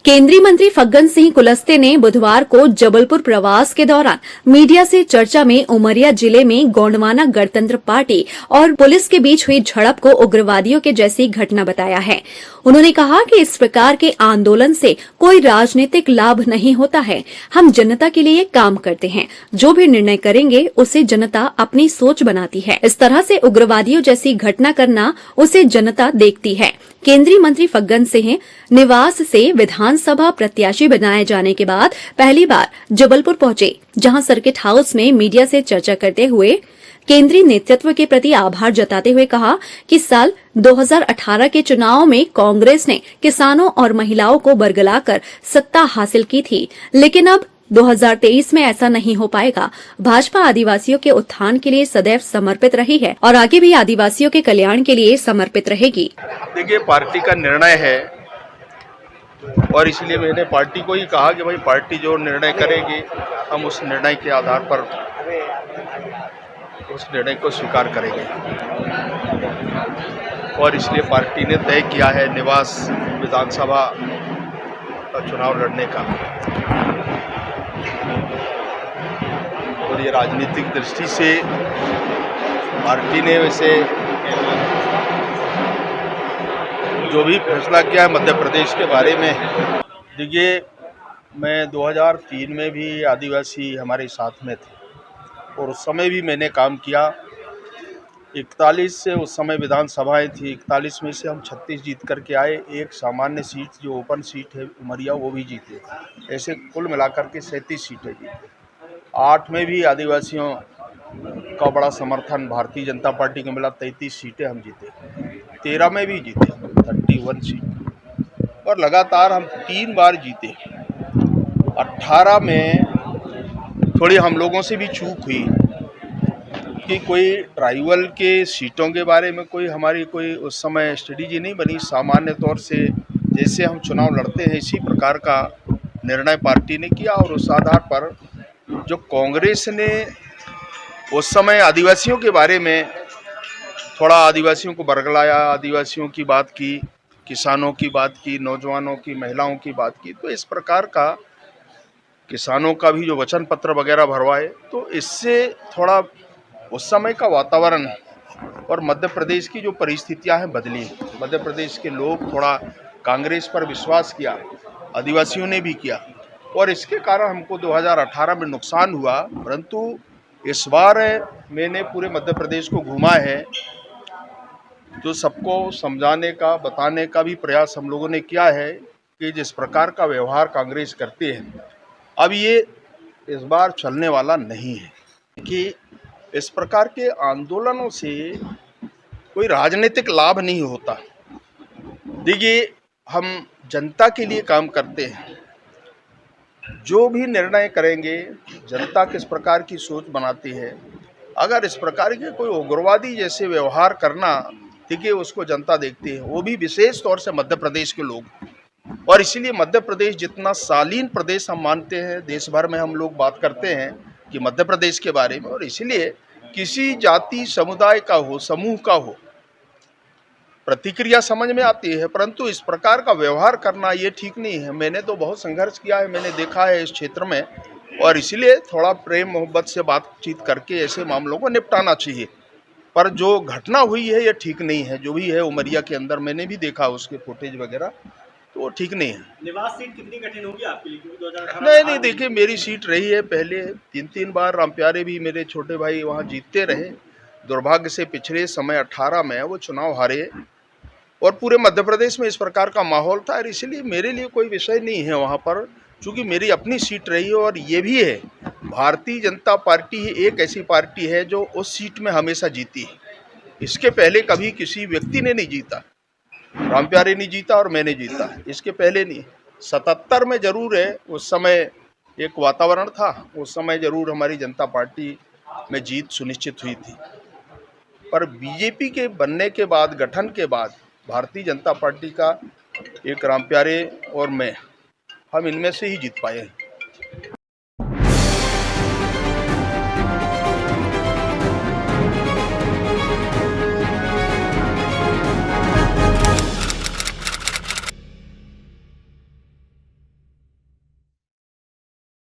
केंद्रीय मंत्री फग्गन सिंह कुलस्ते ने बुधवार को जबलपुर प्रवास के दौरान मीडिया से चर्चा में उमरिया जिले में गोंडवाना गणतंत्र पार्टी और पुलिस के बीच हुई झड़प को उग्रवादियों के जैसी घटना बताया है। उन्होंने कहा कि इस प्रकार के आंदोलन से कोई राजनीतिक लाभ नहीं होता है। हम जनता के लिए काम करते हैं, जो भी निर्णय करेंगे उसे जनता अपनी सोच बनाती है। इस तरह से उग्रवादियों जैसी घटना करना उसे जनता देखती है। केंद्रीय मंत्री फग्गन सिंह निवास से विधानसभा प्रत्याशी बनाए जाने के बाद पहली बार जबलपुर पहुंचे, जहां सर्किट हाउस में मीडिया से चर्चा करते हुए केंद्रीय नेतृत्व के प्रति आभार जताते हुए कहा कि साल 2018 के चुनाव में कांग्रेस ने किसानों और महिलाओं को बरगलाकर सत्ता हासिल की थी, लेकिन अब 2023 में ऐसा नहीं हो पाएगा। भाजपा आदिवासियों के उत्थान के लिए सदैव समर्पित रही है और आगे भी आदिवासियों के कल्याण के लिए समर्पित रहेगी। देखिए, पार्टी का निर्णय है और इसलिए मैंने पार्टी को ही कहा कि भाई पार्टी जो निर्णय करेगी हम उस निर्णय के आधार पर उस निर्णय को स्वीकार करेंगे। और इसलिए पार्टी ने तय किया है निवास विधानसभा का चुनाव लड़ने का। और ये राजनीतिक दृष्टि से पार्टी ने वैसे जो भी फैसला किया है मध्य प्रदेश के बारे में, देखिए मैं 2003 में भी आदिवासी हमारे साथ में थे और उस समय भी मैंने काम किया। 41 से उस समय विधानसभाएं थी, 41 में से हम 36 जीत करके आए। एक सामान्य सीट जो ओपन सीट है उमरिया वो भी जीते। ऐसे कुल मिलाकर के 37 सीटें जीते। 8 में भी आदिवासियों का बड़ा समर्थन भारतीय जनता पार्टी को मिला, 33 सीटें हम जीते। 13 में भी जीते, 31 सीट और लगातार हम 3 बार जीते। 18 में थोड़ी हम लोगों से भी चूक हुई कि कोई ट्राइबल के सीटों के बारे में कोई हमारी कोई उस समय स्ट्रेटेजी नहीं बनी। सामान्य तौर से जैसे हम चुनाव लड़ते हैं इसी प्रकार का निर्णय पार्टी ने किया और उस आधार पर जो कांग्रेस ने उस समय आदिवासियों के बारे में थोड़ा आदिवासियों को बरगलाया, आदिवासियों की बात की, किसानों की बात की, नौजवानों की, महिलाओं की बात की, तो इस प्रकार का किसानों का भी जो वचन पत्र वगैरह भरवाए, तो इससे थोड़ा उस समय का वातावरण और मध्य प्रदेश की जो परिस्थितियां हैं बदली। मध्य प्रदेश के लोग थोड़ा कांग्रेस पर विश्वास किया, आदिवासियों ने भी किया और इसके कारण हमको 2018 में नुकसान हुआ। परंतु इस बार मैंने पूरे मध्य प्रदेश को घूमा है, जो सबको समझाने का बताने का भी प्रयास हम लोगों ने किया है कि जिस प्रकार का व्यवहार कांग्रेस करती है अब ये इस बार चलने वाला नहीं है कि इस प्रकार के आंदोलनों से कोई राजनीतिक लाभ नहीं होता। देखिए, हम जनता के लिए काम करते हैं, जो भी निर्णय करेंगे जनता किस प्रकार की सोच बनाती है। अगर इस प्रकार के कोई उग्रवादी जैसे व्यवहार करना, देखिए उसको जनता देखती है, वो भी विशेष तौर से मध्य प्रदेश के लोग। और इसीलिए मध्य प्रदेश जितना शालीन प्रदेश हम मानते हैं, देश भर में हम लोग बात करते हैं कि मध्य प्रदेश के बारे में, और इसीलिए किसी जाति समुदाय का हो, समूह का हो, प्रतिक्रिया समझ में आती है, परंतु इस प्रकार का व्यवहार करना ये ठीक नहीं है। मैंने तो बहुत संघर्ष किया है, मैंने देखा है इस क्षेत्र में, और इसलिए थोड़ा प्रेम मोहब्बत से बातचीत करके ऐसे मामलों को निपटाना चाहिए। पर जो घटना हुई है ये ठीक नहीं है, जो भी है उमरिया के अंदर मैंने भी देखा उसके फुटेज वगैरह, तो वो ठीक नहीं है। निवास सीट कितनी कठिन होगी आपके लिए, क्योंकि 2018 नहीं, देखिए मेरी सीट रही है पहले 3 बार। रामप्यारे भी मेरे छोटे भाई वहाँ जीतते रहे। दुर्भाग्य से पिछले समय 18 में वो चुनाव हारे और पूरे मध्य प्रदेश में इस प्रकार का माहौल था, और इसलिए मेरे लिए कोई विषय नहीं है वहाँ पर, चूँकि मेरी अपनी सीट रही है। और ये भी है, भारतीय जनता पार्टी ही एक ऐसी पार्टी है जो उस सीट में हमेशा जीती है। इसके पहले कभी किसी व्यक्ति ने नहीं जीता, रामप्यारे ने जीता और मैंने जीता, इसके पहले नहीं। 77 में जरूर है, उस समय एक वातावरण था, उस समय जरूर हमारी जनता पार्टी में जीत सुनिश्चित हुई थी। पर बीजेपी के बनने के बाद, गठन के बाद, भारतीय जनता पार्टी का एक रामप्यारे और मैं, हम इनमें से ही जीत पाए हैं।